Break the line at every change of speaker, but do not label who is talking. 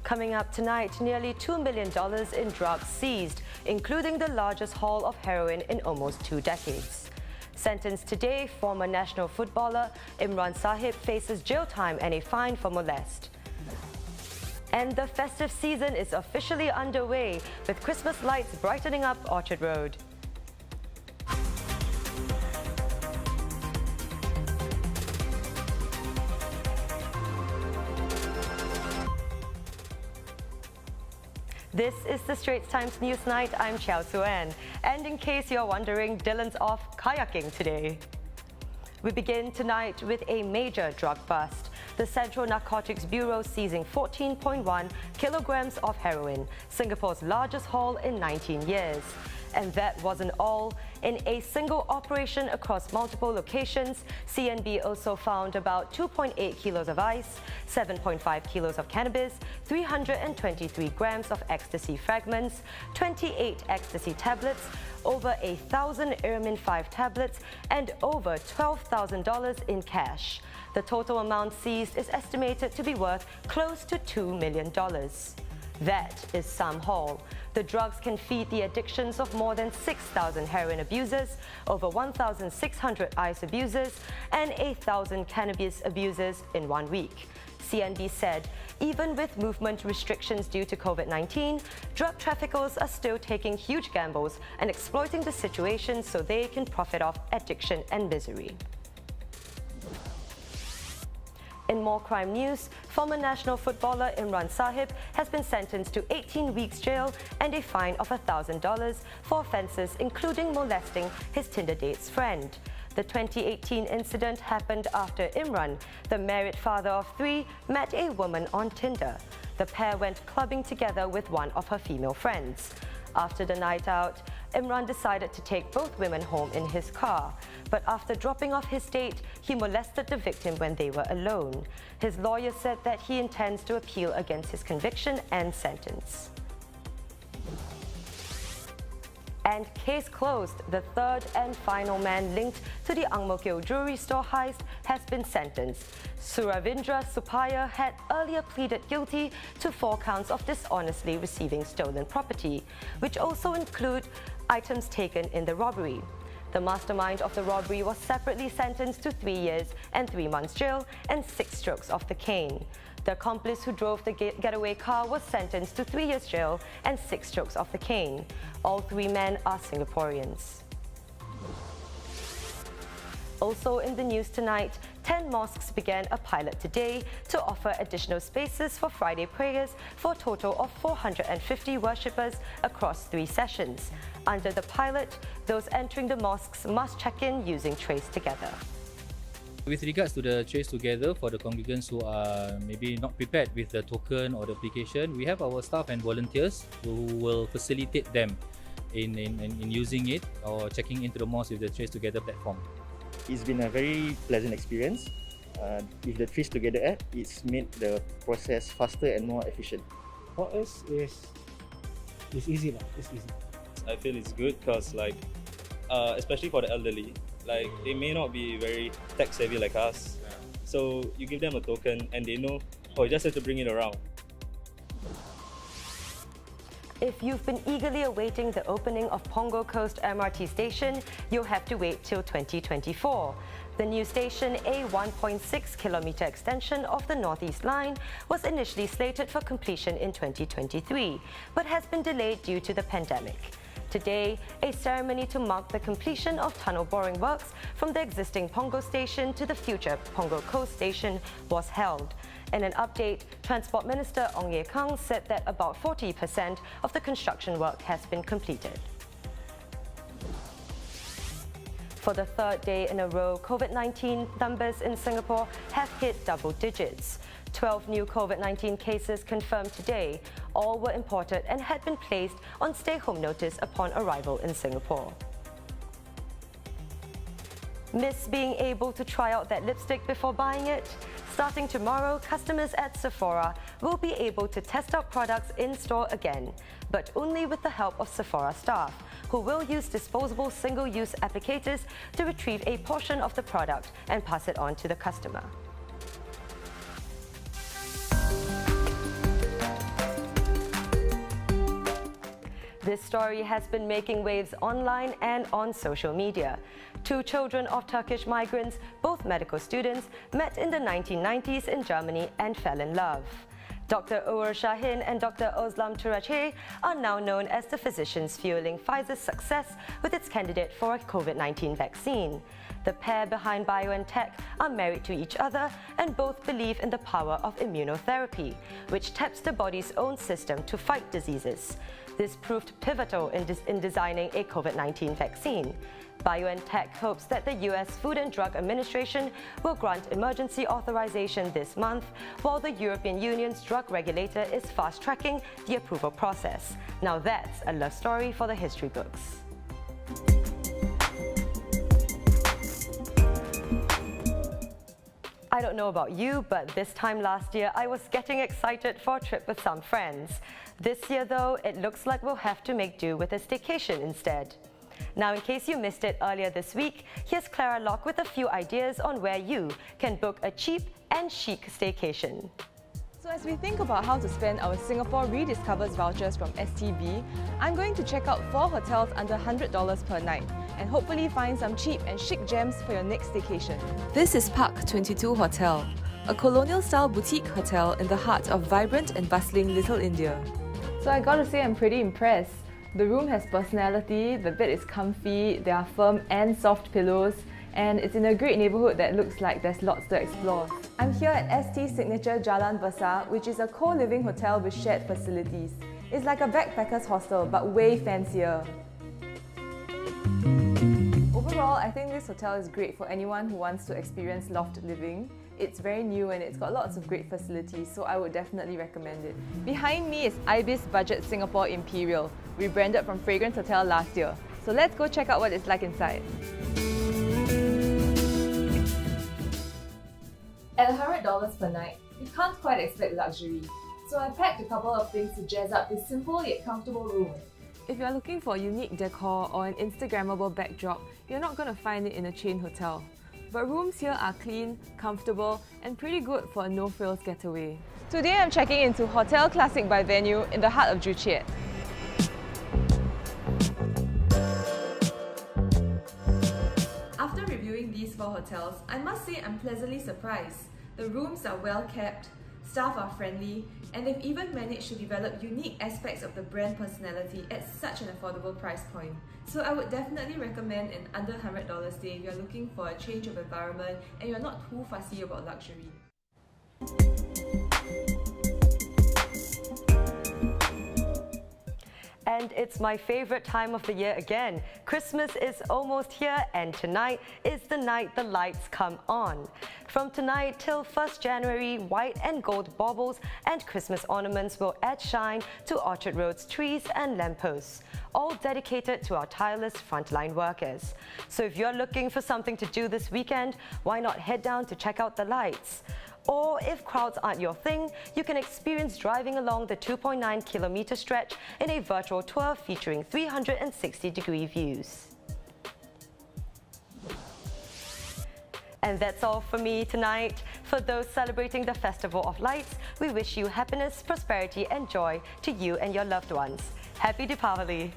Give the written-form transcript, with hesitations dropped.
Coming up tonight, nearly $2 million in drugs seized, including the largest haul of heroin in almost 2 decades. Sentenced today, former national footballer Imran Sahib faces jail time and a fine for molest. And the festive season is officially underway, with Christmas lights brightening up Orchard Road. This is the Straits Times Newsnight. I'm Chiao Suen. And in case you're wondering, Dylan's off kayaking today. We begin tonight with a major drug bust. The Central Narcotics Bureau seizing 14.1 kilograms of heroin, Singapore's largest haul in 19 years. And that wasn't all. In a single operation across multiple locations, CNB also found about 2.8 kilos of ice, 7.5 kilos of cannabis, 323 grams of ecstasy fragments, 28 ecstasy tablets, over 1,000 Ermin 5 tablets, and over $12,000 in cash. The total amount seized is estimated to be worth close to $2 million. That is some haul. The drugs can feed the addictions of more than 6,000 heroin abusers, over 1,600 ice abusers, and 1,000 cannabis abusers in 1 week. CNB said, even with movement restrictions due to COVID-19, drug traffickers are still taking huge gambles and exploiting the situation so they can profit off addiction and misery. In more crime news, former national footballer Imran Sahib has been sentenced to 18 weeks jail and a fine of $1,000 for offences including molesting his Tinder date's friend. The 2018 incident happened after Imran, the married father of 3, met a woman on Tinder. The pair went clubbing together with one of her female friends. After the night out, Imran decided to take both women home in his car. But after dropping off his date, he molested the victim when they were alone. His lawyer said that he intends to appeal against his conviction and sentence. And case closed. The third and final man linked to the Ang Mo Kio jewelry store heist has been sentenced. Suravindra Supaya had earlier pleaded guilty to 4 counts of dishonestly receiving stolen property, which also include items taken in the robbery. The mastermind of the robbery was separately sentenced to 3 years and 3 months jail and 6 strokes of the cane. The accomplice who drove the getaway car was sentenced to 3 years jail and 6 strokes of the cane. All 3 men are Singaporeans. Also in the news tonight, 10 mosques began a pilot today to offer additional spaces for Friday prayers for a total of 450 worshippers across 3 sessions. Under the pilot, those entering the mosques must check in using Trace Together.
With regards to the Trace Together, for the congregants who are maybe not prepared with the token or the application, we have our staff and volunteers who will facilitate them in using it or checking into the mosque with the Trace Together platform.
It's been a very pleasant experience. With the Trace Together app, it's made the process faster and more efficient.
For us, it's easy. It's easy.
I feel it's good because, especially for the elderly, they may not be very tech savvy like us. So you give them a token and they know, oh, you just have to bring it around.
If you've been eagerly awaiting the opening of Punggol Coast MRT station, you'll have to wait till 2024. The new station, a 1.6-kilometre extension of the Northeast Line, was initially slated for completion in 2023, but has been delayed due to the pandemic. Today, a ceremony to mark the completion of tunnel boring works from the existing Punggol station to the future Punggol Coast station was held. In an update, Transport Minister Ong Ye Kung said that about 40% of the construction work has been completed. For the 3rd day in a row, COVID-19 numbers in Singapore have hit double digits. 12 new COVID-19 cases confirmed today. All were imported and had been placed on stay-home notice upon arrival in Singapore. Miss being able to try out that lipstick before buying it? Starting tomorrow, customers at Sephora will be able to test out products in-store again, but only with the help of Sephora staff, who will use disposable single-use applicators to retrieve a portion of the product and pass it on to the customer. This story has been making waves online and on social media. Two children of Turkish migrants, both medical students, met in the 1990s in Germany and fell in love. Dr. Uğur Şahin and Dr. Özlem Turaçe are now known as the physicians fueling Pfizer's success with its candidate for a COVID-19 vaccine. The pair behind BioNTech are married to each other and both believe in the power of immunotherapy, which taps the body's own system to fight diseases. This proved pivotal in designing a COVID-19 vaccine. BioNTech hopes that the US Food and Drug Administration will grant emergency authorization this month, while the European Union's drug regulator is fast-tracking the approval process. Now that's a love story for the history books. I don't know about you, but this time last year I was getting excited for a trip with some friends. This year though, it looks like we'll have to make do with a staycation instead. Now, in case you missed it earlier this week, here's Clara Locke with a few ideas on where you can book a cheap and chic staycation.
So as we think about how to spend our Singapore Rediscovers vouchers from STB, I'm going to check out 4 hotels under $100 per night and hopefully find some cheap and chic gems for your next staycation. This is Park 22 Hotel, a colonial-style boutique hotel in the heart of vibrant and bustling Little India. So I gotta say I'm pretty impressed. The room has personality, the bed is comfy, there are firm and soft pillows, and it's in a great neighbourhood that looks like there's lots to explore. I'm here at ST's signature Jalan Besar, which is a co-living hotel with shared facilities. It's like a backpacker's hostel, but way fancier. Overall, I think this hotel is great for anyone who wants to experience loft living. It's very new and it's got lots of great facilities, so I would definitely recommend it. Behind me is Ibis Budget Singapore Imperial, rebranded from Fragrance Hotel last year. So let's go check out what it's like inside. At $100 per night, you can't quite expect luxury. So I packed a couple of things to jazz up this simple yet comfortable room. If you're looking for unique decor or an Instagrammable backdrop, you're not going to find it in a chain hotel. But rooms here are clean, comfortable, and pretty good for a no-frills getaway. Today I'm checking into Hotel Classic by Venue in the heart of Joo Chiat. After reviewing these 4 hotels, I must say I'm pleasantly surprised. The rooms are well kept, staff are friendly, and they've even managed to develop unique aspects of the brand personality at such an affordable price point. So I would definitely recommend an under $100 stay if you're looking for a change of environment and you're not too fussy about luxury.
And it's my favorite time of the year again. Christmas is almost here and tonight is the night the lights come on. From tonight till 1st January, white and gold baubles and Christmas ornaments will add shine to Orchard Road's trees and lampposts, all dedicated to our tireless frontline workers. So if you're looking for something to do this weekend, why not head down to check out the lights? Or if crowds aren't your thing, you can experience driving along the 2.9-kilometer stretch in a virtual tour featuring 360-degree views. And that's all for me tonight. For those celebrating the Festival of Lights, we wish you happiness, prosperity and joy to you and your loved ones. Happy Deepavali!